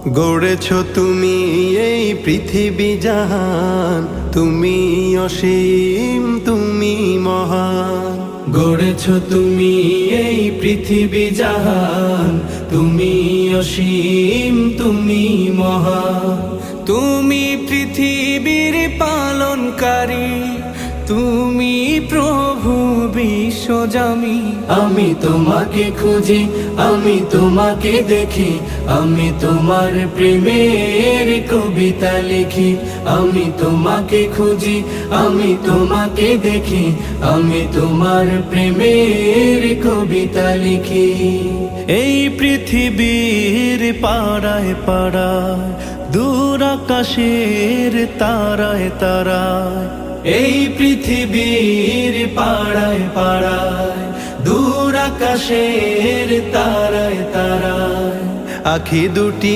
গড়েছ তুমি এই পৃথিবী জাহান, তুমি অসীম তুমি মহান। গড়েছ তুমি এই পৃথিবী জাহান, তুমি অসীম তুমি মহান। তুমি পৃথিবীর পালনকারী, তুমি প্রভু বিশ্বজামি। আমি তোমাকে খুঁজি, আমি তোমাকে দেখি, আমি তোমার প্রেমের কবিতা লিখি। আমি তোমাকে খুঁজি, আমি তোমাকে দেখি, আমি তোমার প্রেমের কবিতা লিখি। এই পৃথিবীর পাড়ায় পাড়ায়, দূর আকাশের তারায় তারায়। এই পৃথিবীর পাড়ায় পাড়ায়, দূর আকাশের তারায় তারায়। আখি দুটি